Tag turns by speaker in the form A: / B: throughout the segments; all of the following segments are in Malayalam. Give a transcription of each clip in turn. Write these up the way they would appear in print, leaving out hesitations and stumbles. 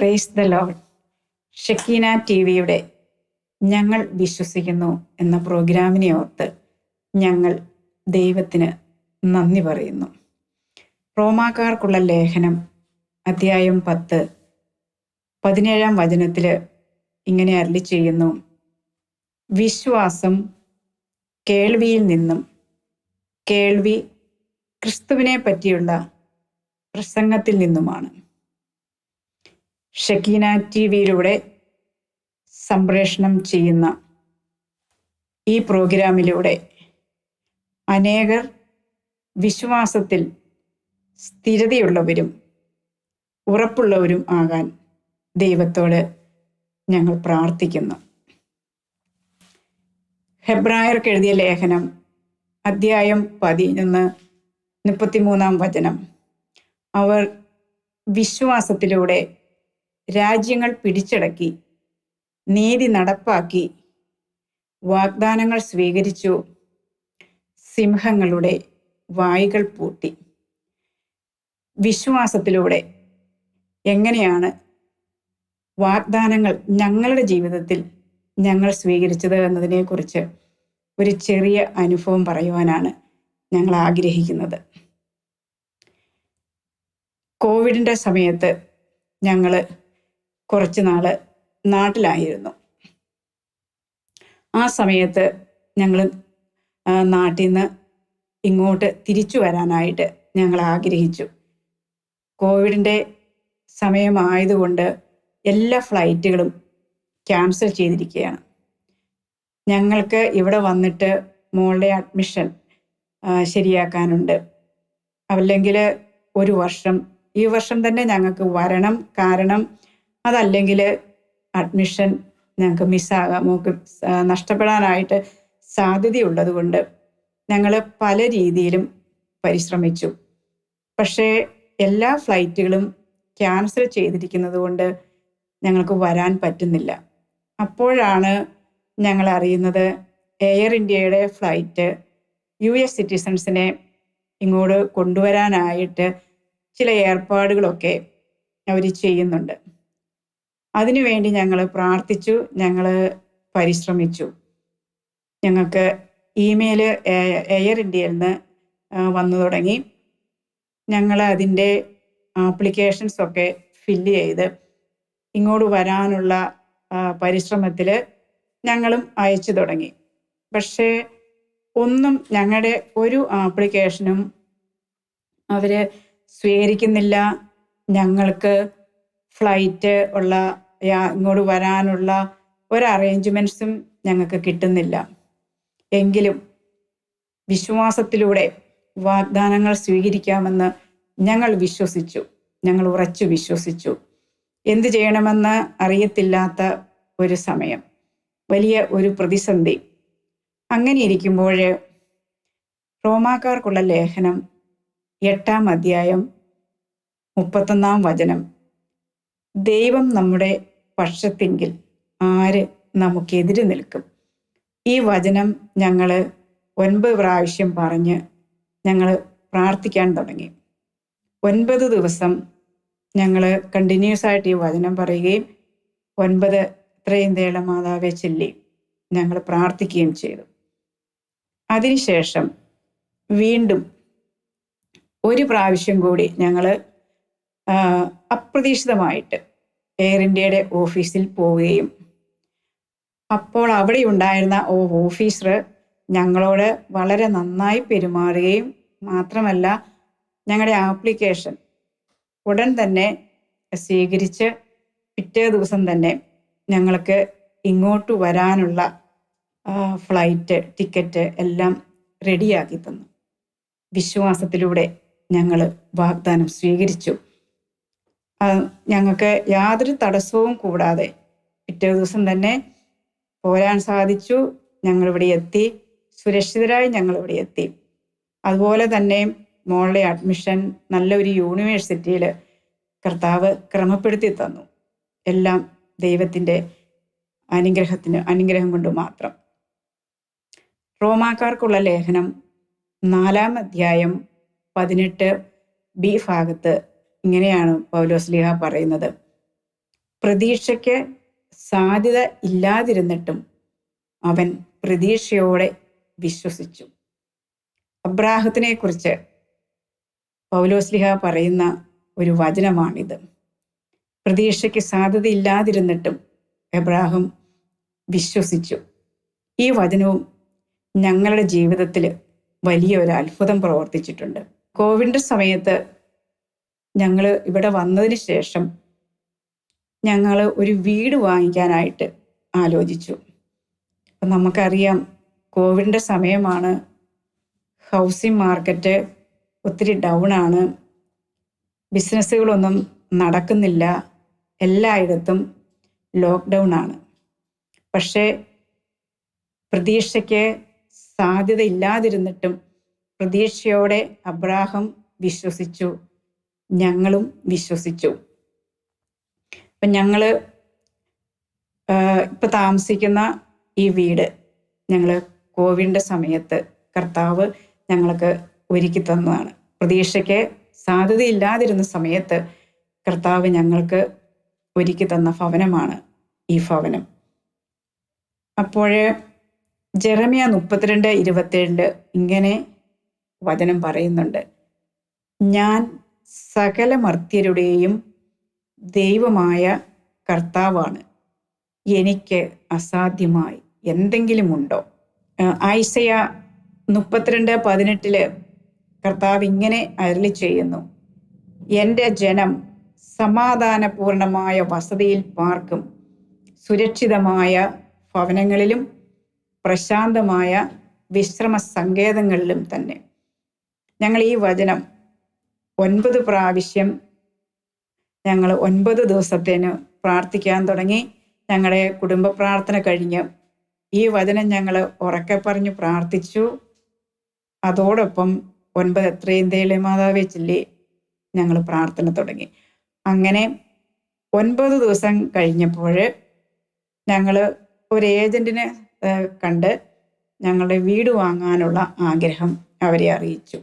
A: Praise the Lord. Shekinah T വിയുടെ ഞങ്ങൾ വിശ്വസിക്കുന്നു എന്ന പ്രോഗ്രാമിനെ ഓർത്ത് ഞങ്ങൾ ദൈവത്തിന് നന്ദി പറയുന്നു. റോമാക്കാർക്കുള്ള ലേഖനം അധ്യായം 10 17 വചനത്തിൽ ഇങ്ങനെ അരുളി ചെയ്യുന്നു: വിശ്വാസം കേൾവിയിൽ നിന്നും, കേൾവി ക്രിസ്തുവിനെ പറ്റിയുള്ള പ്രസംഗത്തിൽ നിന്നുമാണ്. ഷെക്കീന ടി വിയിലൂടെ സംപ്രേഷണം ചെയ്യുന്ന ഈ പ്രോഗ്രാമിലൂടെ അനേകർ വിശ്വാസത്തിൽ സ്ഥിരതയുള്ളവരും ഉറപ്പുള്ളവരും ആകാൻ ദൈവത്തോട് ഞങ്ങൾ പ്രാർത്ഥിക്കുന്നു. ഹെബ്രായർക്ക് എഴുതിയ ലേഖനം അധ്യായം 11 33 വചനം: അവർ വിശ്വാസത്തിലൂടെ രാജ്യങ്ങൾ പിടിച്ചടക്കി, നീതി നടപ്പാക്കി, വാഗ്ദാനങ്ങൾ സ്വീകരിച്ചു, സിംഹങ്ങളുടെ വായ്കൾ പൂട്ടി. വിശ്വാസത്തിലൂടെ എങ്ങനെയാണ് വാഗ്ദാനങ്ങൾ ഞങ്ങളുടെ ജീവിതത്തിൽ ഞങ്ങൾ സ്വീകരിച്ചത് എന്നതിനെക്കുറിച്ച് ഒരു ചെറിയ അനുഭവം പറയുവാനാണ് ഞങ്ങൾ ആഗ്രഹിക്കുന്നത്. കോവിഡിൻ്റെ സമയത്ത് ഞങ്ങൾ കുറച്ച് നാൾ നാട്ടിലായിരുന്നു. ആ സമയത്ത് ഞങ്ങൾ നാട്ടിൽ നിന്ന് ഇങ്ങോട്ട് തിരിച്ചു വരാനായിട്ട് ഞങ്ങൾ ആഗ്രഹിച്ചു. കോവിഡിൻ്റെ സമയമായതുകൊണ്ട് എല്ലാ ഫ്ലൈറ്റുകളും ക്യാൻസൽ ചെയ്തിരിക്കുകയാണ്. ഞങ്ങൾക്ക് ഇവിടെ വന്നിട്ട് മോളുടെ അഡ്മിഷൻ ശരിയാക്കാനുണ്ട്. അല്ലെങ്കിൽ ഒരു വർഷം, ഈ വർഷം തന്നെ ഞങ്ങൾക്ക് വരണം. കാരണം അതല്ലെങ്കിൽ അഡ്മിഷൻ ഞങ്ങൾക്ക് മിസ്സാകാം, നമുക്ക് നഷ്ടപ്പെടാനായിട്ട് സാധ്യതയുള്ളത് കൊണ്ട് ഞങ്ങൾ പല രീതിയിലും പരിശ്രമിച്ചു. പക്ഷേ എല്ലാ ഫ്ലൈറ്റുകളും ക്യാൻസൽ ചെയ്തിരിക്കുന്നത് കൊണ്ട് ഞങ്ങൾക്ക് വരാൻ പറ്റുന്നില്ല. അപ്പോഴാണ് ഞങ്ങൾ അറിയുന്നത് എയർ ഇന്ത്യയുടെ ഫ്ലൈറ്റ് US സിറ്റിസൺസിനെ ഇങ്ങോട്ട് കൊണ്ടുവരാനായിട്ട് ചില ഏർപ്പാടുകളൊക്കെ അവർ ചെയ്യുന്നുണ്ട്. അതിനുവേണ്ടി ഞങ്ങൾ പ്രാർത്ഥിച്ചു, ഞങ്ങൾ പരിശ്രമിച്ചു. ഞങ്ങൾക്ക് ഇമെയിൽ എയർ ഇന്ത്യയിൽ നിന്ന് വന്നു തുടങ്ങി. ഞങ്ങൾ അതിൻ്റെ ആപ്ലിക്കേഷൻസൊക്കെ ഫില്ല് ചെയ്ത് ഇങ്ങോട്ട് വരാനുള്ള പരിശ്രമത്തിൽ ഞങ്ങളും അയച്ചു തുടങ്ങി. പക്ഷേ ഒന്നും, ഞങ്ങളുടെ ഒരു ആപ്ലിക്കേഷനും അവർ സ്വീകരിക്കുന്നില്ല. ഞങ്ങൾക്ക് ഫ്ലൈറ്റ് ഉള്ള ഇങ്ങോട്ട് വരാനുള്ള ഒരു അറേഞ്ച്മെൻറ്റ്സും ഞങ്ങൾക്ക് കിട്ടുന്നില്ല. എങ്കിലും വിശ്വാസത്തിലൂടെ വാഗ്ദാനങ്ങൾ സ്വീകരിക്കാമെന്ന് ഞങ്ങൾ വിശ്വസിച്ചു. ഞങ്ങൾ ഉറച്ചു വിശ്വസിച്ചു. എന്ത് ചെയ്യണമെന്ന് അറിയത്തില്ലാത്ത ഒരു സമയം, വലിയ ഒരു പ്രതിസന്ധി. അങ്ങനെ ഇരിക്കുമ്പോൾ റോമാക്കാർക്കുള്ള ലേഖനം 8 അധ്യായം 31 വചനം: ദൈവം നമ്മുടെ പക്ഷത്തെങ്കിൽ ആര് നമുക്കെതിരെ നിൽക്കും? ഈ വചനം ഞങ്ങൾ 9 പ്രാവശ്യം പറഞ്ഞ് ഞങ്ങൾ പ്രാർത്ഥിക്കാൻ തുടങ്ങി. 9 ദിവസം ഞങ്ങൾ കണ്ടിന്യൂസ് ആയിട്ട് ഈ വചനം പറയുകയും 9 ഇത്രയും തേള മാതാവെ ചൊല്ലി ഞങ്ങൾ പ്രാർത്ഥിക്കുകയും ചെയ്തു. അതിനുശേഷം വീണ്ടും ഒരു പ്രാവശ്യം കൂടി ഞങ്ങൾ അപ്രതീക്ഷിതമായിട്ട് എയർ ഇന്ത്യയുടെ ഓഫീസിൽ പോവുകയും അപ്പോൾ അവിടെ ഉണ്ടായിരുന്ന ഓഫീസർ ഞങ്ങളോട് വളരെ നന്നായി പെരുമാറുകയും മാത്രമല്ല ഞങ്ങളുടെ ആപ്ലിക്കേഷൻ ഉടൻ തന്നെ സ്വീകരിച്ച് പിറ്റേ ദിവസം തന്നെ ഞങ്ങൾക്ക് ഇങ്ങോട്ട് വരാനുള്ള ഫ്ലൈറ്റ് ടിക്കറ്റ് എല്ലാം റെഡിയാക്കി തന്നു. വിശ്വാസത്തിലൂടെ ഞങ്ങൾ വാഗ്ദാനം സ്വീകരിച്ചു. ഞങ്ങൾക്ക് യാതൊരു തടസ്സവും കൂടാതെ പിറ്റേ ദിവസം തന്നെ പോരാൻ സാധിച്ചു. ഞങ്ങളിവിടെ എത്തി, സുരക്ഷിതരായി ഞങ്ങളിവിടെ എത്തി. അതുപോലെ തന്നെ മോളുടെ അഡ്മിഷൻ നല്ലൊരു യൂണിവേഴ്സിറ്റിയിൽ കർത്താവ് ക്രമപ്പെടുത്തി തന്നു. എല്ലാം ദൈവത്തിൻ്റെ അനുഗ്രഹം കൊണ്ട് മാത്രം. റോമാക്കാർക്കുള്ള ലേഖനം 4 അധ്യായം 18 ഭാഗത്ത് ഇങ്ങനെയാണ് പൗലോസ് ശ്ലീഹ പറയുന്നത്: പ്രതീക്ഷയ്ക്ക് സാധ്യത ഇല്ലാതിരുന്നിട്ടും അവൻ പ്രതീക്ഷയോടെ വിശ്വസിച്ചു. അബ്രാഹത്തിനെ കുറിച്ച് പൗലോസ്ലിഹ പറയുന്ന ഒരു വചനമാണിത്. പ്രതീക്ഷയ്ക്ക് സാധ്യതയില്ലാതിരുന്നിട്ടും എബ്രാഹാം വിശ്വസിച്ചു. ഈ വചനവും ഞങ്ങളുടെ ജീവിതത്തിൽ വലിയൊരു അത്ഭുതം പ്രവർത്തിച്ചിട്ടുണ്ട്. കോവിഡ് സമയത്ത് ഞങ്ങൾ ഇവിടെ വന്നതിന് ശേഷം ഞങ്ങൾ ഒരു വീട് വാങ്ങിക്കാനായിട്ട് ആലോചിച്ചു. അപ്പം നമുക്കറിയാം, കോവിഡിൻ്റെ സമയമാണ്. ഹൗസിംഗ് മാർക്കറ്റ് ഒത്തിരി ഡൗൺ ആണ്. ബിസിനസ്സുകളൊന്നും നടക്കുന്നില്ല. എല്ലായിടത്തും ലോക്ക്ഡൗൺ ആണ്. പക്ഷേ പ്രതീക്ഷയ്ക്ക് സാധ്യതയില്ലാതിരുന്നിട്ടും പ്രതീക്ഷയോടെ അബ്രാഹാം വിശ്വസിച്ചു. ഞങ്ങളും വിശ്വസിച്ചു. അപ്പം ഞങ്ങൾ ഇപ്പം താമസിക്കുന്ന ഈ വീട് ഞങ്ങൾ കോവിഡിൻ്റെ സമയത്ത് കർത്താവ് ഞങ്ങൾക്ക് ഒരുക്കി തന്നതാണ്. പ്രതീക്ഷയ്ക്ക് സാധ്യതയില്ലാതിരുന്ന സമയത്ത് കർത്താവ് ഞങ്ങൾക്ക് ഒരുക്കി തന്ന ഭവനമാണ് ഈ ഭവനം. അപ്പോൾ ജെറമ്യ 32:27 ഇങ്ങനെ വചനം പറയുന്നുണ്ട്: ഞാൻ സകല മർത്യരുടെയും ദൈവമായ കർത്താവാണ്, എനിക്ക് അസാധ്യമായി എന്തെങ്കിലും ഉണ്ടോ? ഐസയ 32:18 കർത്താവ് ഇങ്ങനെ അരുളി ചെയ്യുന്നു: എൻ്റെ ജനം സമാധാനപൂർണമായ വസതിയിൽ പാർക്കും, സുരക്ഷിതമായ ഭവനങ്ങളിലും പ്രശാന്തമായ വിശ്രമ സങ്കേതങ്ങളിലും തന്നെ. ഞങ്ങൾ ഈ വചനം 9 പ്രാവശ്യം ഞങ്ങൾ 9 ദിവസത്തേന് പ്രാർത്ഥിക്കാൻ തുടങ്ങി. ഞങ്ങളുടെ കുടുംബ പ്രാർത്ഥന കഴിഞ്ഞ് ഈ വചനം ഞങ്ങൾ ഉറക്കെ പറഞ്ഞ് പ്രാർത്ഥിച്ചു. അതോടൊപ്പം 9 എത്രയും ദൈവമേ മാതാവേ ചൊല്ലി ഞങ്ങൾ പ്രാർത്ഥന തുടങ്ങി. അങ്ങനെ 9 ദിവസം കഴിഞ്ഞപ്പോൾ ഞങ്ങൾ ഒരു ഏജന്റിനെ കണ്ട് ഞങ്ങളുടെ വീട് വാങ്ങാനുള്ള ആഗ്രഹം അവരെ അറിയിച്ചു.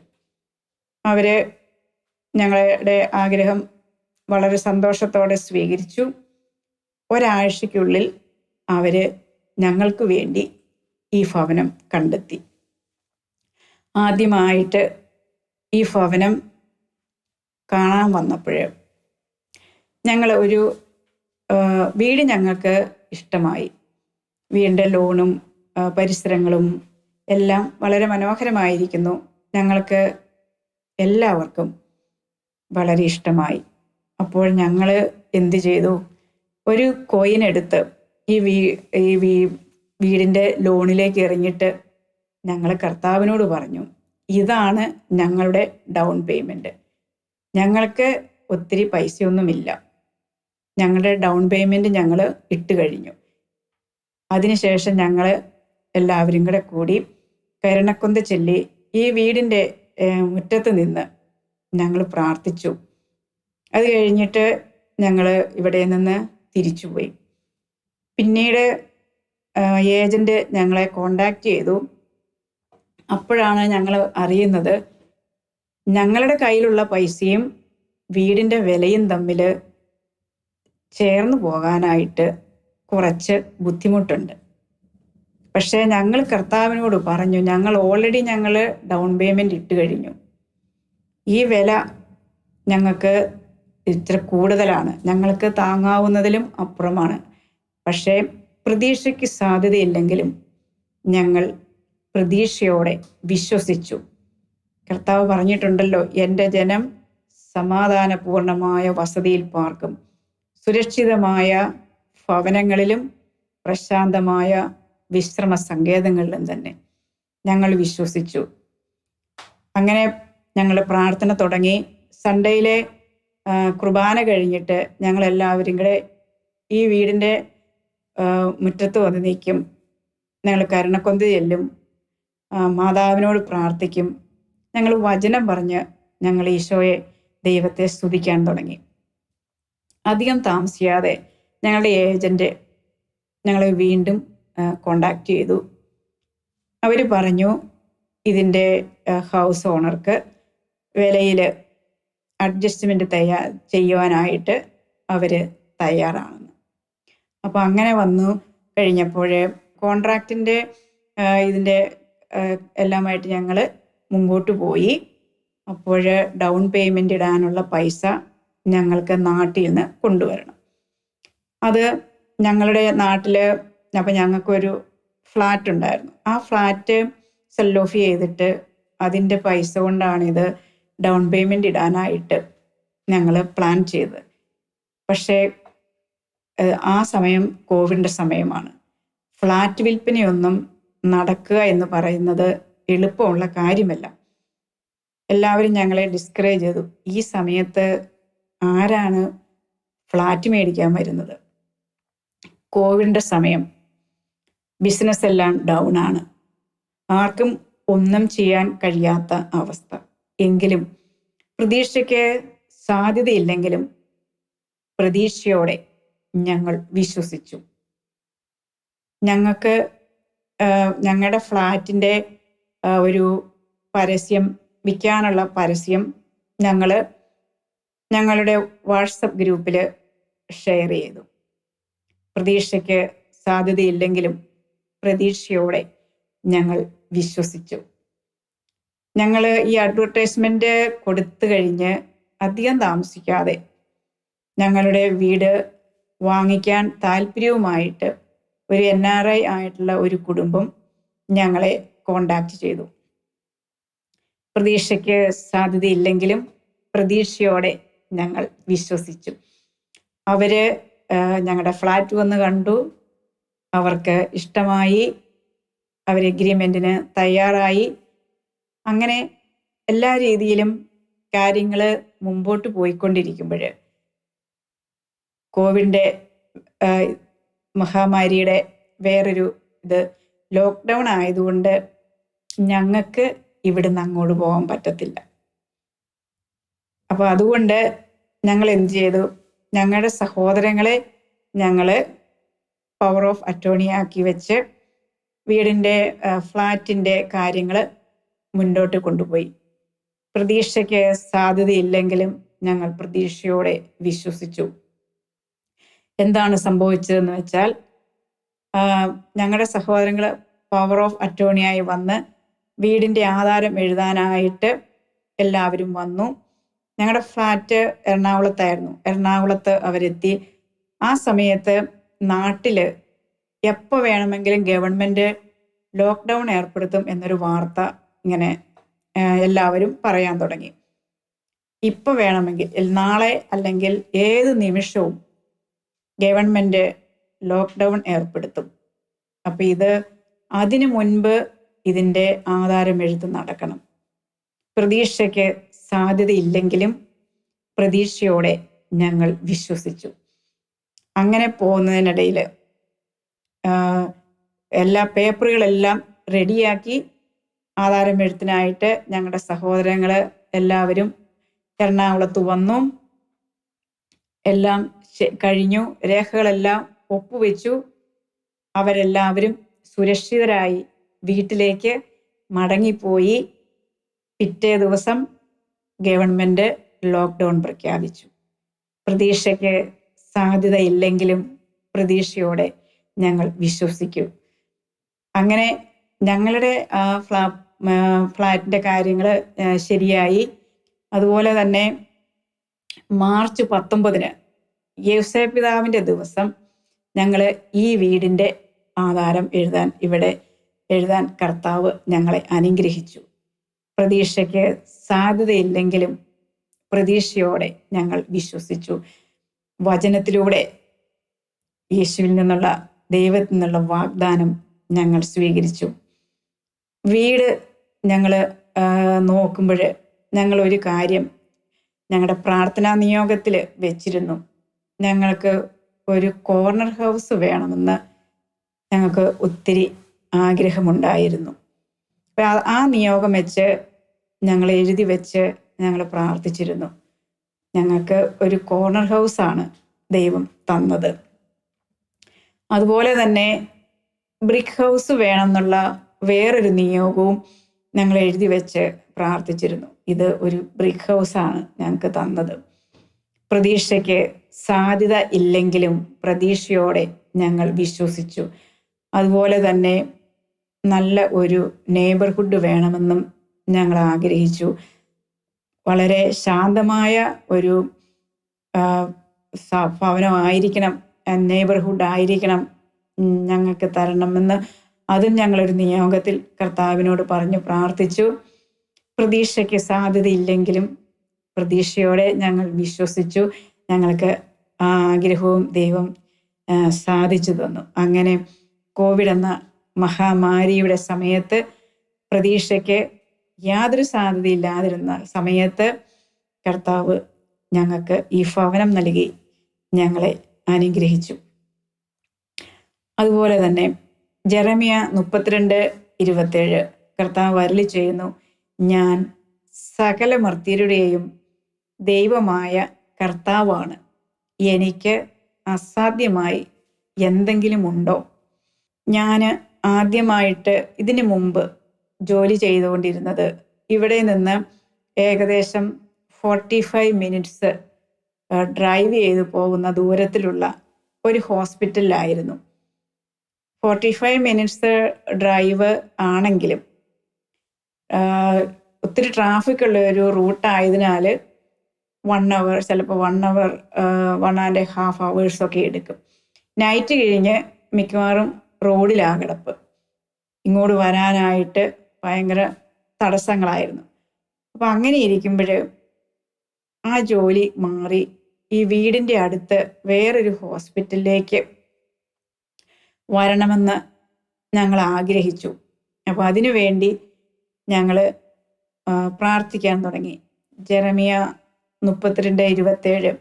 A: അവർ ഞങ്ങളുടെ ആഗ്രഹം വളരെ സന്തോഷത്തോടെ സ്വീകരിച്ചു. ഒരാഴ്ചയ്ക്കുള്ളിൽ അവർ ഞങ്ങൾക്ക് വേണ്ടി ഈ ഭവനം കണ്ടെത്തി. ആദ്യമായിട്ട് ഈ ഭവനം കാണാൻ വന്നപ്പോൾ ഞങ്ങൾ ഒരു വീട് ഞങ്ങൾക്ക് ഇഷ്ടമായി. വീടിൻ്റെ ലോണും പരിസരങ്ങളും എല്ലാം വളരെ മനോഹരമായിരിക്കുന്നു. ഞങ്ങൾക്ക് എല്ലാവർക്കും വളരെ ഇഷ്ടമായി. അപ്പോൾ ഞങ്ങൾ എന്ത് ചെയ്തു? ഒരു കോയിൻ എടുത്ത് ഈ വീടിൻ്റെ ലോണിലേക്ക് എറിഞ്ഞിട്ട് ഞങ്ങൾ കർത്താവിനോട് പറഞ്ഞു, ഇതാണ് ഞങ്ങളുടെ ഡൗൺ പേയ്മെൻറ്റ്. ഞങ്ങൾക്ക് ഒത്തിരി പൈസയൊന്നുമില്ല, ഞങ്ങളുടെ ഡൗൺ പേയ്മെൻറ്റ് ഞങ്ങൾ ഇട്ട് കഴിഞ്ഞു. അതിനുശേഷം ഞങ്ങൾ എല്ലാവരും കൂടെ കൂടി കരുണക്കൊന്ത ചൊല്ലി ഈ വീടിൻ്റെ മുറ്റത്ത് നിന്ന് ഞങ്ങൾ പ്രാർത്ഥിച്ചു. അത് കഴിഞ്ഞിട്ട് ഞങ്ങൾ ഇവിടെ നിന്ന് തിരിച്ചുപോയി. പിന്നീട് ഏജന്റ് ഞങ്ങളെ കോണ്ടാക്ട് ചെയ്തു. അപ്പോഴാണ് ഞങ്ങൾ അറിയുന്നത് ഞങ്ങളുടെ കയ്യിലുള്ള പൈസയും വീടിൻ്റെ വിലയും തമ്മിൽ ചേർന്ന് പോകാനായിട്ട് കുറച്ച് ബുദ്ധിമുട്ടുണ്ട്. പക്ഷേ ഞങ്ങൾ കർത്താവിനോട് പറഞ്ഞു, ഞങ്ങൾ ഓൾറെഡി ഡൗൺ പേയ്മെൻറ്റ് ഇട്ട് കഴിഞ്ഞു. ഈ വില ഞങ്ങൾക്ക് ഇച്ചിരി കൂടുതലാണ്, ഞങ്ങൾക്ക് താങ്ങാവുന്നതിലും അപ്പുറമാണ്. പക്ഷേ പ്രതീക്ഷയ്ക്ക് സാധ്യതയില്ലെങ്കിലും ഞങ്ങൾ പ്രതീക്ഷയോടെ വിശ്വസിച്ചു. കർത്താവ് പറഞ്ഞിട്ടുണ്ടല്ലോ, എൻ്റെ ജനം സമാധാനപൂർണമായ വസതിയിൽ പാർക്കും, സുരക്ഷിതമായ ഭവനങ്ങളിലും പ്രശാന്തമായ വിശ്രമ സങ്കേതങ്ങളിലും തന്നെ. ഞങ്ങൾ വിശ്വസിച്ചു. അങ്ങനെ ഞങ്ങൾ പ്രാർത്ഥന തുടങ്ങി. സൺഡേയിലെ കുർബാന കഴിഞ്ഞിട്ട് ഞങ്ങളെല്ലാവരും കൂടെ ഈ വീടിൻ്റെ മുറ്റത്ത് വന്ന് നിൽക്കും. ഞങ്ങൾ കരുണക്കൊന്ത ചെല്ലും, മാതാവിനോട് പ്രാർത്ഥിക്കും. ഞങ്ങൾ വചനം പറഞ്ഞ് ഞങ്ങൾ ഈശോയെ, ദൈവത്തെ സ്തുതിക്കാൻ തുടങ്ങി. അധികം താമസിയാതെ ഞങ്ങളുടെ ഏജൻറ്റ് ഞങ്ങളെ വീണ്ടും കോണ്ടാക്ട് ചെയ്തു. അവർ പറഞ്ഞു ഇതിൻ്റെ ഹൗസ് ഓണർക്ക് വിലയിൽ അഡ്ജസ്റ്റ്മെൻറ്റ് ചെയ്യുവാനായിട്ട് അവർ തയ്യാറാണെന്ന്. അപ്പോൾ അങ്ങനെ വന്നു കഴിഞ്ഞപ്പോൾ കോൺട്രാക്റ്റിൻ്റെ ഇതിൻ്റെ എല്ലാമായിട്ട് ഞങ്ങൾ മുമ്പോട്ട് പോയി. അപ്പോൾ ഡൗൺ പേയ്മെൻ്റ് ഇടാനുള്ള പൈസ ഞങ്ങൾക്ക് നാട്ടിൽ നിന്ന് കൊണ്ടുവരണം. അത് ഞങ്ങളുടെ നാട്ടിൽ അപ്പം ഞങ്ങൾക്കൊരു ഫ്ലാറ്റ് ഉണ്ടായിരുന്നു. ആ ഫ്ലാറ്റ് സെൽ ഓഫ് ചെയ്തിട്ട് അതിൻ്റെ പൈസ കൊണ്ടാണ് ഇത് ഡൗൺ പേയ്മെൻ്റ് ഇടാനായിട്ട് ഞങ്ങൾ പ്ലാൻ ചെയ്തത്. പക്ഷേ ആ സമയം കോവിഡിൻ്റെ സമയമാണ്. ഫ്ലാറ്റ് വിൽപ്പനയൊന്നും നടക്കുക എന്ന് പറയുന്നത് എളുപ്പമുള്ള കാര്യമല്ല. എല്ലാവരും ഞങ്ങളെ ഡിസ്കറേജ് ചെയ്തു. ഈ സമയത്ത് ആരാണ് ഫ്ലാറ്റ് മേടിക്കാൻ വരുന്നത്? കോവിഡിൻ്റെ സമയം, ബിസിനസ് എല്ലാം ഡൗൺ ആണ്, ആർക്കും ഒന്നും ചെയ്യാൻ കഴിയാത്ത അവസ്ഥ. എങ്കിലും പ്രതീക്ഷയ്ക്ക് സാധ്യതയില്ലെങ്കിലും പ്രതീക്ഷയോടെ ഞങ്ങൾ വിശ്വസിച്ചു. ഞങ്ങൾക്ക് ഞങ്ങളുടെ ഫ്ലാറ്റിൻ്റെ ഒരു പരസ്യം, വിൽക്കാനുള്ള പരസ്യം ഞങ്ങളുടെ വാട്സപ്പ് ഗ്രൂപ്പിൽ ഷെയർ ചെയ്തു. പ്രതീക്ഷയ്ക്ക് സാധ്യതയില്ലെങ്കിലും പ്രതീക്ഷയോടെ ഞങ്ങൾ വിശ്വസിച്ചു. ഞങ്ങൾ ഈ അഡ്വർടൈസ്മെന്റ് കൊടുത്തു കഴിഞ്ഞ് അധികം താമസിക്കാതെ ഞങ്ങളുടെ വീട് വാങ്ങിക്കാൻ താല്പര്യവുമായിട്ട് ഒരു NRI ആയിട്ടുള്ള ഒരു കുടുംബം ഞങ്ങളെ കോണ്ടാക്ട് ചെയ്തു. പ്രതീക്ഷയ്ക്ക് സാധ്യതയില്ലെങ്കിലും പ്രതീക്ഷയോടെ ഞങ്ങൾ വിശ്വസിച്ചു. അവര് ഞങ്ങളുടെ ഫ്ലാറ്റ് വന്ന് കണ്ടു, അവർക്ക് ഇഷ്ടമായി, അവർ എഗ്രിമെന്റിന് തയ്യാറായി. അങ്ങനെ എല്ലാ രീതിയിലും കാര്യങ്ങൾ മുമ്പോട്ട് പോയിക്കൊണ്ടിരിക്കുമ്പോൾ കോവിഡിൻ്റെ മഹാമാരിയുടെ വേറൊരു ഇത്, ലോക്ക്ഡൗൺ ആയതുകൊണ്ട് ഞങ്ങൾക്ക് ഇവിടുന്ന് അങ്ങോട്ട് പോകാൻ പറ്റത്തില്ല. അപ്പോൾ അതുകൊണ്ട് ഞങ്ങൾ എന്ത് ചെയ്തു? ഞങ്ങളുടെ സഹോദരങ്ങളെ ഞങ്ങൾ പവർ ഓഫ് അറ്റോർണി ആക്കി വെച്ച് വീടിൻ്റെ ഫ്ലാറ്റിൻ്റെ കാര്യങ്ങൾ മുന്നോട്ട് കൊണ്ടുപോയി. പ്രതീക്ഷയ്ക്ക് സാധ്യതയില്ലെങ്കിലും ഞങ്ങൾ പ്രതീക്ഷയോടെ വിശ്വസിച്ചു. എന്താണ് സംഭവിച്ചതെന്ന് വെച്ചാൽ, ഞങ്ങളുടെ സഹോദരങ്ങൾ പവർ ഓഫ് അറ്റോർണിയായി വന്ന് വീടിൻ്റെ ആധാരം എഴുതാനായിട്ട് എല്ലാവരും വന്നു. ഞങ്ങളുടെ ഫ്ലാറ്റ് എറണാകുളത്തായിരുന്നു. എറണാകുളത്ത് അവരെത്തി. ആ സമയത്ത് നാട്ടിൽ എപ്പോൾ വേണമെങ്കിലും ഗവൺമെൻറ് ലോക്ക്ഡൗൺ ഏർപ്പെടുത്തും എന്നൊരു വാർത്ത ഇങ്ങനെ എല്ലാവരും പറയാൻ തുടങ്ങി. ഇപ്പോൾ വേണമെങ്കിൽ, നാളെ അല്ലെങ്കിൽ ഏത് നിമിഷവും ഗവൺമെൻറ് ലോക്ക്ഡൗൺ ഏർപ്പെടുത്തും. അപ്പം അതിനു മുൻപ് ഇതിൻ്റെ ആധാരം എഴുത്ത് നടക്കണം. പ്രതീക്ഷയ്ക്ക് സാധ്യതയില്ലെങ്കിലും പ്രതീക്ഷയോടെ ഞങ്ങൾ വിശ്വസിച്ചു. അങ്ങനെ പോകുന്നതിനിടയിൽ എല്ലാ പേപ്പറുകളെല്ലാം റെഡിയാക്കി ആധാരം എഴുത്തിനായിട്ട് ഞങ്ങളുടെ സഹോദരങ്ങൾ എല്ലാവരും എറണാകുളത്ത് വന്നു. എല്ലാം കഴിഞ്ഞു, രേഖകളെല്ലാം ഒപ്പുവെച്ചു. അവരെല്ലാവരും സുരക്ഷിതരായി വീട്ടിലേക്ക് മടങ്ങിപ്പോയി. പിറ്റേ ദിവസം ഗവൺമെൻറ് ലോക്ക്ഡൗൺ പ്രഖ്യാപിച്ചു. പ്രതീക്ഷയ്ക്ക് സാധ്യതയില്ലെങ്കിലും പ്രതീക്ഷയോടെ ഞങ്ങൾ വിശ്വസിക്കും. അങ്ങനെ ഞങ്ങളുടെ ഫ്ലാറ്റിൻ്റെ കാര്യങ്ങൾ ശരിയായി. അതുപോലെ തന്നെ മാർച്ച് 19 യേശുപിതാവിൻ്റെ ദിവസം ഞങ്ങൾ ഈ വീടിൻ്റെ ആധാരം എഴുതാൻ കർത്താവ് ഞങ്ങളെ അനുഗ്രഹിച്ചു. പ്രതീക്ഷയ്ക്ക് സാധ്യതയില്ലെങ്കിലും പ്രതീക്ഷയോടെ ഞങ്ങൾ വിശ്വസിച്ചു. വചനത്തിലൂടെ യേശുവിൽ നിന്നുള്ള, ദൈവത്തിൽ നിന്നുള്ള വാഗ്ദാനം ഞങ്ങൾ സ്വീകരിച്ചു. വീട് ഞങ്ങൾ നോക്കുമ്പോൾ ഞങ്ങളൊരു കാര്യം ഞങ്ങളുടെ പ്രാർത്ഥനാ നിയോഗത്തിൽ വെച്ചിരുന്നു. ഞങ്ങൾക്ക് ഒരു കോർണർ ഹൗസ് വേണമെന്ന് ഞങ്ങൾക്ക് ഒത്തിരി ആഗ്രഹമുണ്ടായിരുന്നു. ആ നിയോഗം വെച്ച് ഞങ്ങൾ എഴുതി വെച്ച് ഞങ്ങൾ പ്രാർത്ഥിച്ചിരുന്നു. ഞങ്ങൾക്ക് ഒരു കോർണർ ഹൗസാണ് ദൈവം തന്നത്. അതുപോലെ തന്നെ ബ്രിക്ക് ഹൗസ് വേണമെന്നുള്ള വേറൊരു നിയോഗവും ഞങ്ങൾ എഴുതി വെച്ച് പ്രാർത്ഥിച്ചിരുന്നു. ഇത് ഒരു ബ്രിക്ക് ഹൗസാണ് ഞങ്ങൾക്ക് തന്നത്. പ്രതീക്ഷയ്ക്ക് സാധ്യത ഇല്ലെങ്കിലും പ്രതീക്ഷയോടെ ഞങ്ങൾ വിശ്വസിച്ചു. അതുപോലെ തന്നെ നല്ല ഒരു നെയ്ബർഹുഡ് വേണമെന്നും ഞങ്ങൾ ആഗ്രഹിച്ചു. വളരെ ശാന്തമായ ഒരു ഭവനമായിരിക്കണം, നെയ്ബർഹുഡ് ആയിരിക്കണം ഞങ്ങൾക്ക് തരണമെന്ന് അതും ഞങ്ങളൊരു നിയോഗത്തിൽ കർത്താവിനോട് പറഞ്ഞു പ്രാർത്ഥിച്ചു. പ്രതീക്ഷയ്ക്ക് സാധ്യതയില്ലെങ്കിലും പ്രതീക്ഷയോടെ ഞങ്ങൾ വിശ്വസിച്ചു. ഞങ്ങൾക്ക് ആ ആഗ്രഹവും ദൈവം സാധിച്ചു തന്നു. അങ്ങനെ കോവിഡ് എന്ന മഹാമാരിയുടെ സമയത്ത് പ്രതീക്ഷയ്ക്ക് യാതൊരു സാധ്യതയില്ലാതിരുന്ന സമയത്ത് കർത്താവ് ഞങ്ങൾക്ക് ഈ ഭവനം നൽകി ഞങ്ങളെ അനുഗ്രഹിച്ചു. അതുപോലെ തന്നെ ജെറമ്യ 32:27 കർത്താവ് അരുളി ചെയ്യുന്നു, ഞാൻ സകല മർത്യരുടെയും ദൈവമായ കർത്താവാണ്, എനിക്ക് അസാധ്യമായി എന്തെങ്കിലും ഉണ്ടോ? ഞാൻ ആദ്യമായിട്ട് ഇതിനു മുമ്പ് ജോലി ചെയ്തുകൊണ്ടിരുന്നത് ഇവിടെ നിന്ന് ഏകദേശം 45 മിനിറ്റ്സ് ഡ്രൈവ് ചെയ്തു പോകുന്ന ദൂരത്തിലുള്ള ഒരു ഹോസ്പിറ്റലിലായിരുന്നു. 45 മിനിറ്റ്സ് ഡ്രൈവ് ആണെങ്കിലും ഒത്തിരി ട്രാഫിക് ഉള്ള ഒരു റൂട്ടായതിനാൽ 1 അവർ, ചിലപ്പോൾ 1 അവർ 1.5 hours ഒക്കെ എടുക്കും. നൈറ്റ് കഴിഞ്ഞ് മിക്കവാറും റോഡിലാണ് കിടപ്പ്. ഇങ്ങോട്ട് വരാനായിട്ട് ഭയങ്കര തടസ്സങ്ങളായിരുന്നു. അപ്പം അങ്ങനെ ഇരിക്കുമ്പോൾ ആ ജോലി മാറി ഈ വീടിൻ്റെ അടുത്ത് വേറൊരു ഹോസ്പിറ്റലിലേക്ക് വരണമെന്ന് ഞങ്ങൾ ആഗ്രഹിച്ചു. അപ്പോൾ അതിനു വേണ്ടി ഞങ്ങൾ പ്രാർത്ഥിക്കാൻ തുടങ്ങി. ജെറമ്യ 32:27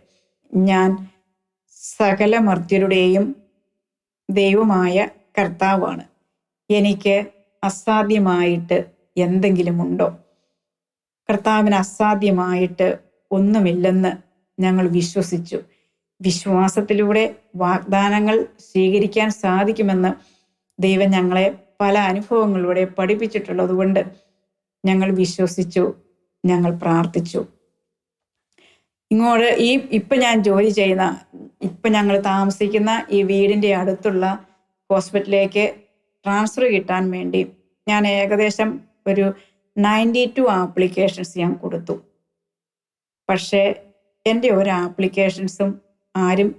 A: ഞാൻ സകല മർത്യരുടെയും ദൈവമായ കർത്താവാണ്, എനിക്ക് അസാധ്യമായിട്ട് എന്തെങ്കിലും ഉണ്ടോ? കർത്താവിന് അസാധ്യമായിട്ട് ഒന്നുമില്ലെന്ന് ഞങ്ങൾ വിശ്വസിച്ചു. വിശ്വാസത്തിലൂടെ വാഗ്ദാനങ്ങൾ സ്വീകരിക്കാൻ സാധിക്കുമെന്ന് ദൈവം ഞങ്ങളെ പല അനുഭവങ്ങളിലൂടെ പഠിപ്പിച്ചിട്ടുള്ളത് കൊണ്ട് ഞങ്ങൾ വിശ്വസിച്ചു, ഞങ്ങൾ പ്രാർത്ഥിച്ചു. ഇങ്ങോട്ട് ഇപ്പം ഞാൻ ജോലി ചെയ്യുന്ന, ഇപ്പം ഞങ്ങൾ താമസിക്കുന്ന ഈ വീടിൻ്റെ അടുത്തുള്ള ഹോസ്പിറ്റലിലേക്ക് ട്രാൻസ്ഫർ കിട്ടാൻ വേണ്ടി ഞാൻ ഏകദേശം ഒരു 92 ആപ്ലിക്കേഷൻസ് ഞാൻ കൊടുത്തു. പക്ഷേ എൻ്റെ ഒരു ആപ്ലിക്കേഷൻസും ആരും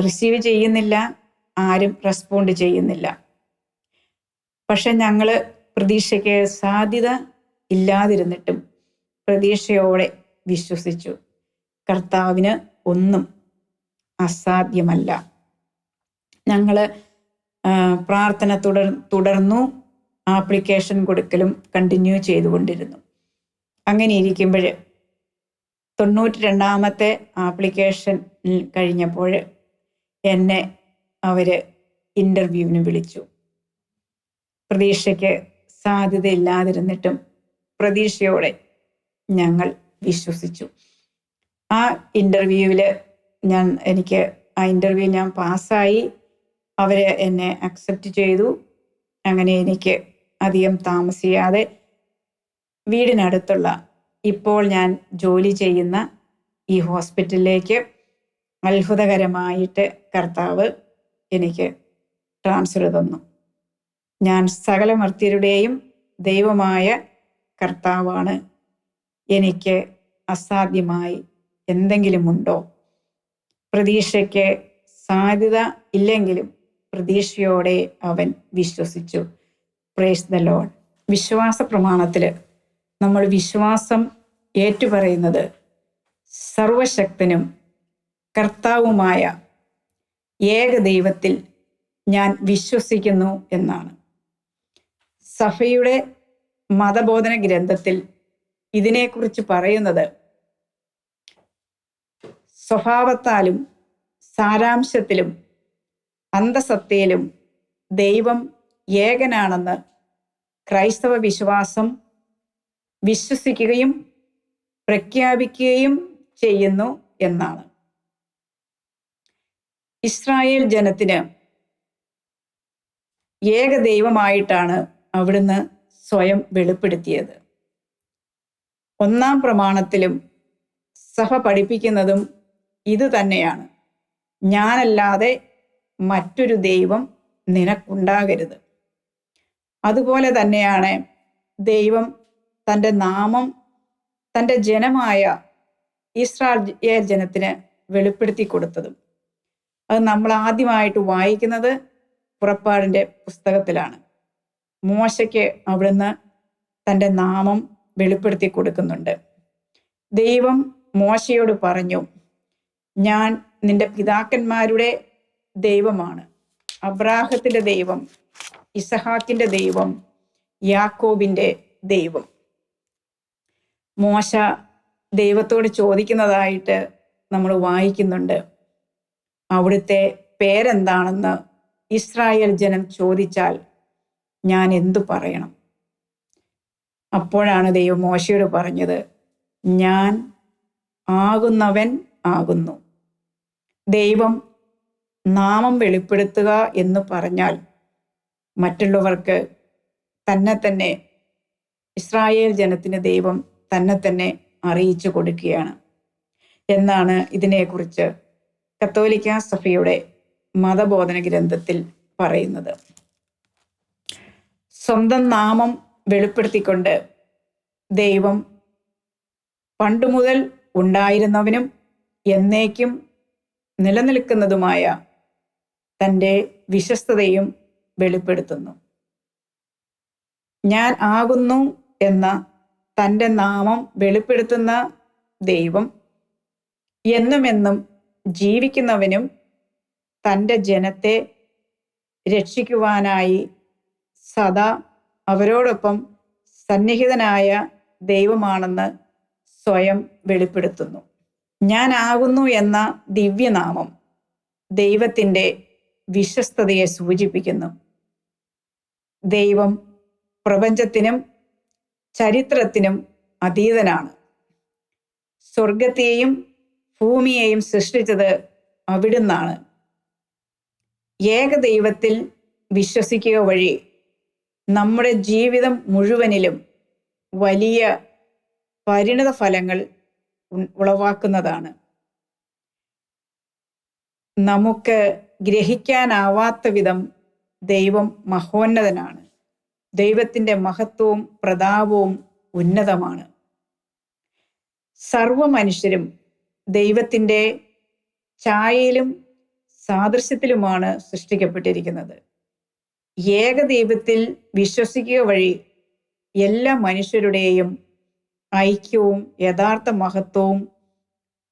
A: റിസീവ് ചെയ്യുന്നില്ല, ആരും റെസ്പോണ്ട് ചെയ്യുന്നില്ല. പക്ഷെ ഞങ്ങൾ പ്രതീക്ഷയ്ക്ക് സാധ്യത ഇല്ലാതിരുന്നിട്ടും പ്രതീക്ഷയോടെ വിശ്വസിച്ചു. കർത്താവിന് ഒന്നും അസാധ്യമല്ല. ഞങ്ങൾ പ്രാർത്ഥന തുടർന്നു, ആപ്ലിക്കേഷൻ കൊടുക്കലും കണ്ടിന്യൂ ചെയ്തുകൊണ്ടിരുന്നു. അങ്ങനെ ഇരിക്കുമ്പോൾ 92ാമത്തെ ആപ്ലിക്കേഷൻ കഴിഞ്ഞപ്പോൾ എന്നെ അവർ ഇൻ്റർവ്യൂവിന് വിളിച്ചു. പ്രതീക്ഷയ്ക്ക് സാധ്യതയില്ലാതിരുന്നിട്ടും പ്രതീക്ഷയോടെ ഞങ്ങൾ വിശ്വസിച്ചു. ആ ഇൻ്റർവ്യൂവിൽ എനിക്ക് ഞാൻ പാസ്സായി. അവർ എന്നെ അക്സെപ്റ്റ് ചെയ്തു. അങ്ങനെ എനിക്ക് അധികം താമസിയാതെ വീടിനടുത്തുള്ള ഇപ്പോൾ ഞാൻ ജോലി ചെയ്യുന്ന ഈ ഹോസ്പിറ്റലിലേക്ക് അത്ഭുതകരമായിട്ട് കർത്താവ് എനിക്ക് ട്രാൻസ്ഫർ തന്നു. ഞാൻ സകല മർത്യരുടെയും ദൈവമായ കർത്താവാണ്, എനിക്ക് അസാധ്യമായി എന്തെങ്കിലും ഉണ്ടോ? പ്രതീക്ഷയ്ക്ക് സാധ്യത ഇല്ലെങ്കിലും പ്രതീക്ഷയോടെ അവൻ വിശ്വസിച്ചു. Praise the Lord. വിശ്വാസ പ്രമാണത്തിൽ നമ്മൾ വിശ്വാസം ഏറ്റുപറയുന്നത് സർവശക്തനും കർത്താവുമായ ഏക ദൈവത്തിൽ ഞാൻ വിശ്വസിക്കുന്നു എന്നാണ്. സഭയുടെ മതബോധന ഗ്രന്ഥത്തിൽ ഇതിനെക്കുറിച്ച് പറയുന്നത് സ്വഭാവത്താലും സാരാംശത്തിലും അന്തസത്തയിലും ദൈവം ഏകനാണെന്ന് ക്രൈസ്തവ വിശ്വാസം വിശ്വസിക്കുകയും പ്രഖ്യാപിക്കുകയും ചെയ്യുന്നു എന്നാണ്. ഇസ്രായേൽ ജനത്തിന് ഏക ദൈവമായിട്ടാണ് അവിടുന്ന് സ്വയം വെളിപ്പെടുത്തിയത്. 1-ാം പ്രമാണത്തിലും സഭ പഠിപ്പിക്കുന്നതും ഇത് തന്നെയാണ്, ഞാനല്ലാതെ മറ്റൊരു ദൈവം നിനക്കുണ്ടാകരുത്. അതുപോലെ തന്നെയാണ് ദൈവം തൻ്റെ നാമം തൻ്റെ ജനമായ ഇസ്രായേൽ ജനത്തിന് വെളിപ്പെടുത്തി കൊടുത്തതും. അത് നമ്മൾ ആദ്യമായിട്ട് വായിക്കുന്നത് പുറപ്പാടിൻ്റെ പുസ്തകത്തിലാണ്. മോശയ്ക്ക് അവിടുന്ന് തൻ്റെ നാമം വെളിപ്പെടുത്തി കൊടുക്കുന്നുണ്ട്. ദൈവം മോശയോട് പറഞ്ഞു, ഞാൻ നിന്റെ പിതാക്കന്മാരുടെ ദൈവമാണ്, അബ്രാഹത്തിൻ്റെ ദൈവം, ഇസഹാക്കിൻ്റെ ദൈവം, യാക്കോബിൻ്റെ ദൈവം. മോശ ദൈവത്തോട് ചോദിക്കുന്നതായിട്ട് നമ്മൾ വായിക്കുന്നുണ്ട്. അവിടുത്തെ പേരെന്താണെന്ന് ഇസ്രായേൽ ജനം ചോദിച്ചാൽ ഞാൻ എന്തു പറയണം? അപ്പോഴാണ് ദൈവം മോശയോട് പറഞ്ഞത്, ഞാൻ ആകുന്നവൻ ആകുന്നു. ദൈവം നാമം വെളിപ്പെടുത്തുക എന്ന് പറഞ്ഞാൽ മറ്റുള്ളവർക്ക് തന്നെ ഇസ്രായേൽ ജനത്തിന് ദൈവം തന്നെ അറിയിച്ചു കൊടുക്കുകയാണ് എന്നാണ് ഇതിനെക്കുറിച്ച് കത്തോലിക്ക സഭയുടെ മതബോധന ഗ്രന്ഥത്തിൽ പറയുന്നത്. സ്വന്തം നാമം വെളിപ്പെടുത്തിക്കൊണ്ട് ദൈവം പണ്ടുമുതൽ ഉണ്ടായിരുന്നവനും എന്നേക്കും നിലനിൽക്കുന്നതുമായ തൻ്റെ വിശ്വസ്തതയും വെളിപ്പെടുത്തുന്നു. ഞാൻ ആകുന്നു എന്ന തൻ്റെ നാമം വെളിപ്പെടുത്തുന്ന ദൈവം എന്നുമെന്നും ജീവിക്കുന്നവനും തൻ്റെ ജനത്തെ രക്ഷിക്കുവാനായി സദാ അവരോടൊപ്പം സന്നിഹിതനായ ദൈവമാണെന്ന് സ്വയം വെളിപ്പെടുത്തുന്നു. ഞാൻ ആകുന്നു എന്ന ദിവ്യനാമം ദൈവത്തിൻ്റെ വിശ്വസ്തതയെ സൂചിപ്പിക്കുന്നു. ദൈവം പ്രപഞ്ചത്തിനും ചരിത്രത്തിനും അതീതനാണ്. സ്വർഗത്തെയും ഭൂമിയെയും സൃഷ്ടിച്ചത് അവിടുന്നാണ്. ഏകദൈവത്തിൽ വിശ്വസിക്കുക വഴി നമ്മുടെ ജീവിതം മുഴുവനിലും വലിയ പരിണത ഫലങ്ങൾ ഉളവാക്കുന്നതാണ്. നമുക്ക് ഗ്രഹിക്കാനാവാത്ത വിധം ദൈവം മഹോന്നതനാണ്. ദൈവത്തിൻ്റെ മഹത്വവും പ്രതാപവും ഉന്നതമാണ്. സർവ മനുഷ്യരും ദൈവത്തിൻ്റെ ഛായയിലും സാദൃശ്യത്തിലുമാണ് സൃഷ്ടിക്കപ്പെട്ടിരിക്കുന്നത്. ഏകദൈവത്തിൽ വിശ്വസിക്കുക വഴി എല്ലാ മനുഷ്യരുടെയും ഐക്യവും യഥാർത്ഥ മഹത്വവും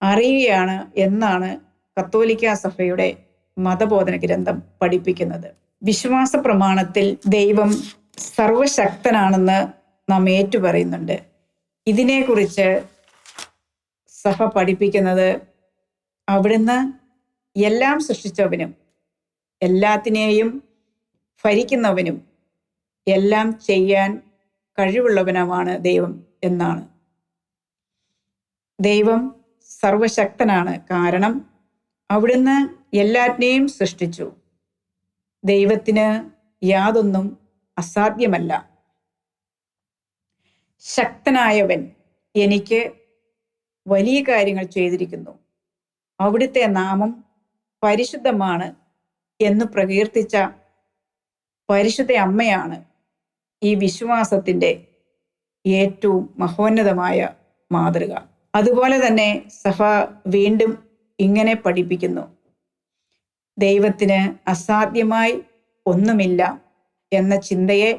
A: അറിയുകയാണ് എന്നാണ് കത്തോലിക്ക സഭയുടെ മതബോധന ഗ്രന്ഥം പഠിപ്പിക്കുന്നത്. വിശ്വാസ പ്രമാണത്തിൽ ദൈവം സർവശക്തനാണെന്ന് നാം ഏറ്റുപറയുന്നുണ്ട്. ഇതിനെക്കുറിച്ച് സഭ പഠിപ്പിക്കുന്നത് അവിടുന്ന് എല്ലാം സൃഷ്ടിച്ചവനും എല്ലാത്തിനെയും ഭരിക്കുന്നവനും എല്ലാം ചെയ്യാൻ കഴിവുള്ളവനുമാണ് ദൈവം എന്നാണ്. ദൈവം സർവശക്തനാണ്, കാരണം അവിടുന്ന് എല്ലാറ്റിനെയും സൃഷ്ടിച്ചു. ദൈവത്തിന് യാതൊന്നും അസാധ്യമല്ല. ശക്തനായവൻ എനിക്ക് വലിയ കാര്യങ്ങൾ ചെയ്തിരിക്കുന്നു, അവിടുത്തെ നാമം പരിശുദ്ധമാണ് എന്ന് പ്രകീർത്തിച്ച പരിശുദ്ധ അമ്മയാണ് ഈ വിശ്വാസത്തിൻ്റെ ഏറ്റവും മഹോന്നതമായ മാതൃക. അതുപോലെ തന്നെ സഭ വീണ്ടും ഇങ്ങനെ പഠിപ്പിക്കുന്നു, ദൈവത്തിന് അസാധ്യമായി ഒന്നുമില്ല എന്ന ചിന്തയെ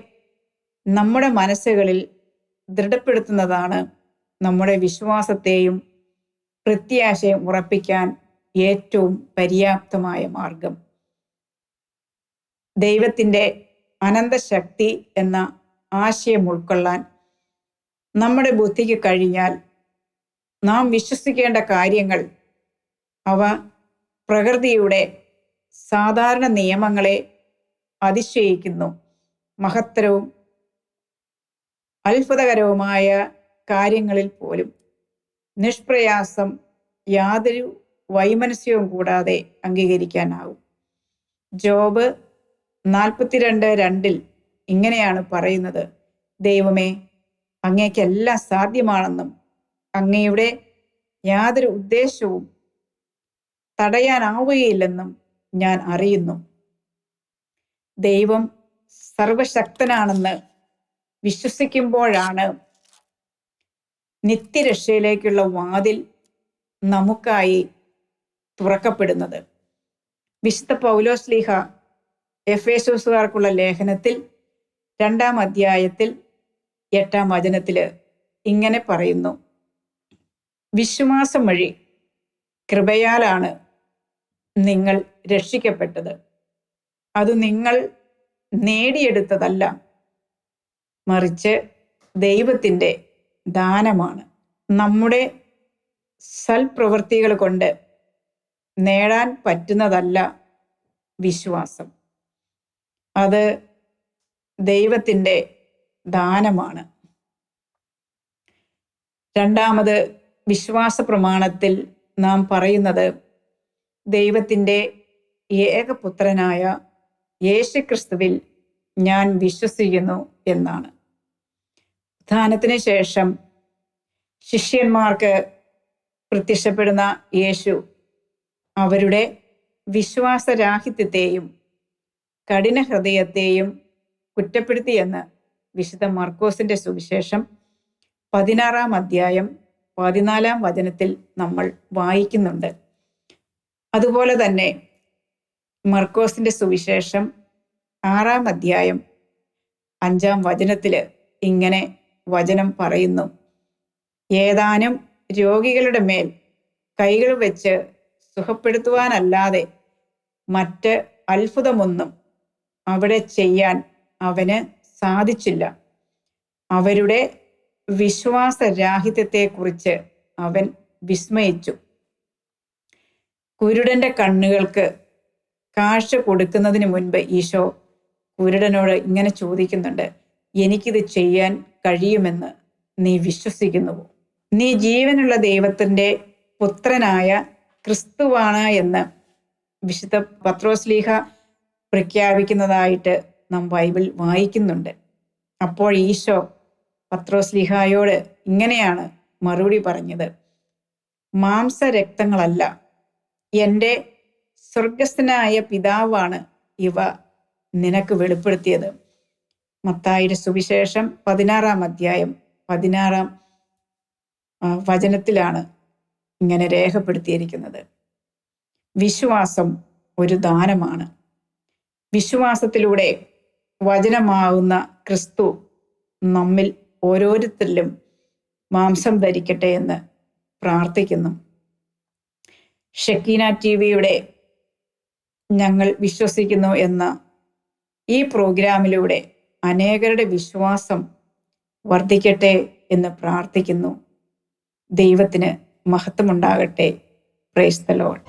A: നമ്മുടെ മനസ്സുകളിൽ ദൃഢപ്പെടുത്തുന്നതാണ് നമ്മുടെ വിശ്വാസത്തെയും പ്രത്യാശയും ഉറപ്പിക്കാൻ ഏറ്റവും പര്യാപ്തമായ മാർഗം. ദൈവത്തിൻ്റെ അനന്തശക്തി എന്ന ആശയം ഉൾക്കൊള്ളാൻ നമ്മുടെ ബുദ്ധിക്ക് കഴിഞ്ഞാൽ നാം വിശ്വസിക്കേണ്ട കാര്യങ്ങൾ അവ പ്രകൃതിയുടെ സാധാരണ നിയമങ്ങളെ അതിശയിക്കുന്നു. മഹത്തരവും അത്ഭുതകരവുമായ കാര്യങ്ങളിൽ പോലും നിഷ്പ്രയാസം യാതൊരു വൈമനസ്യവും കൂടാതെ അംഗീകരിക്കാനാവും. ജോബ് 42:2 ഇങ്ങനെയാണ് പറയുന്നത്, ദൈവമേ, അങ്ങേക്കെല്ലാം സാധ്യമാണെന്നും അങ്ങയുടെ യാതൊരു ഉദ്ദേശവും തടയാനാവുകയില്ലെന്നും ഞാൻ അറിയുന്നു. ദൈവം സർവശക്തനാണെന്ന് വിശ്വസിക്കുമ്പോഴാണ് നിത്യരക്ഷയിലേക്കുള്ള വാതിൽ നമുക്കായി തുറക്കപ്പെടുന്നത്. വിശുദ്ധ പൗലോസ്ലീഹ എഫേസോസുകാർക്കുള്ള ലേഖനത്തിൽ 2-ാം അധ്യായത്തിൽ 8-ാം വചനത്തില് ഇങ്ങനെ പറയുന്നു: വിശ്വാസം വഴി കൃപയാലാണ് നിങ്ങൾ രക്ഷിക്കപ്പെട്ടത്. അത് നിങ്ങൾ നേടിയെടുത്തതല്ല, മറിച്ച് ദൈവത്തിൻ്റെ ദാനമാണ്. നമ്മുടെ സൽപ്രവൃത്തികൾ കൊണ്ട് നേടാൻ പറ്റുന്നതല്ല വിശ്വാസം. അത് ദൈവത്തിൻ്റെ ദാനമാണ്. രണ്ടാമത്, വിശ്വാസ പ്രമാണത്തിൽ നാം പറയുന്നത് ദൈവത്തിൻ്റെ ഏകപുത്രനായ യേശുക്രിസ്തുവിൽ ഞാൻ വിശ്വസിക്കുന്നു എന്നാണ്. ഉത്ഥാനത്തിന് ശേഷം ശിഷ്യന്മാർക്ക് പ്രത്യക്ഷപ്പെടുന്ന യേശു അവരുടെ വിശ്വാസരാഹിത്യത്തെയും കഠിനഹൃദയത്തെയും കുറ്റപ്പെടുത്തിയെന്ന് വിശുദ്ധ മർക്കോസിന്റെ സുവിശേഷം 16-ാം അധ്യായം 14-ാം വചനത്തിൽ നമ്മൾ വായിക്കുന്നുണ്ട്. അതുപോലെ തന്നെ മർക്കോസിന്റെ സുവിശേഷം 6-ാം അധ്യായം 5-ാം വചനത്തിൽ ഇങ്ങനെ വചനം പറയുന്നു: ഏതാനും രോഗികളുടെ മേൽ കൈകൾ വെച്ച് സുഖപ്പെടുത്തുവാനല്ലാതെ മറ്റ് അത്ഭുതമൊന്നും അവിടെ ചെയ്യാൻ അവന് സാധിച്ചില്ല. അവരുടെ വിശ്വാസരാഹിത്യത്തെക്കുറിച്ച് അവൻ വിസ്മയിച്ചു. കുരുടന്റെ കണ്ണുകൾക്ക് കാഴ്ച കൊടുക്കുന്നതിന് മുൻപ് ഈശോ കുരുടനോട് ഇങ്ങനെ ചോദിക്കുന്നുണ്ട്: എനിക്കിത് ചെയ്യാൻ കഴിയുമെന്ന് നീ വിശ്വസിക്കുന്നുവോ? നീ ജീവനുള്ള ദൈവത്തിൻ്റെ പുത്രനായ ക്രിസ്തുവാണ് എന്ന് വിശുദ്ധ പത്രോസ്ലീഹ പ്രഖ്യാപിക്കുന്നതായിട്ട് നാം ബൈബിൾ വായിക്കുന്നുണ്ട്. അപ്പോൾ ഈശോ പത്രോസ്ലീഹായോട് ഇങ്ങനെയാണ് മറുപടി പറഞ്ഞത്: മാംസരക്തങ്ങളല്ല, എൻ്റെ സ്വർഗസ്ഥനായ പിതാവാണ് ഇവ നിനക്ക് വെളിപ്പെടുത്തിയത്. മത്തായിയുടെ സുവിശേഷം 16-ാം അധ്യായം 16-ാം വചനത്തിലാണ് ഇങ്ങനെ രേഖപ്പെടുത്തിയിരിക്കുന്നത്. വിശ്വാസം ഒരു ദാനമാണ്. വിശ്വാസത്തിലൂടെ വചനമാകുന്ന ക്രിസ്തു നമ്മിൽ ഓരോരുത്തരിലും മാംസം ധരിക്കട്ടെ എന്ന് പ്രാർത്ഥിക്കുന്നു. ഷെക്കീന ടിവിയുടെ ഞങ്ങൾ വിശ്വസിക്കുന്നു എന്ന ഈ പ്രോഗ്രാമിലൂടെ അനേകരുടെ വിശ്വാസം വർദ്ധിക്കട്ടെ എന്ന് പ്രാർത്ഥിക്കുന്നു. ദൈവത്തിന് മഹത്വമുണ്ടാകട്ടെ. Praise the Lord.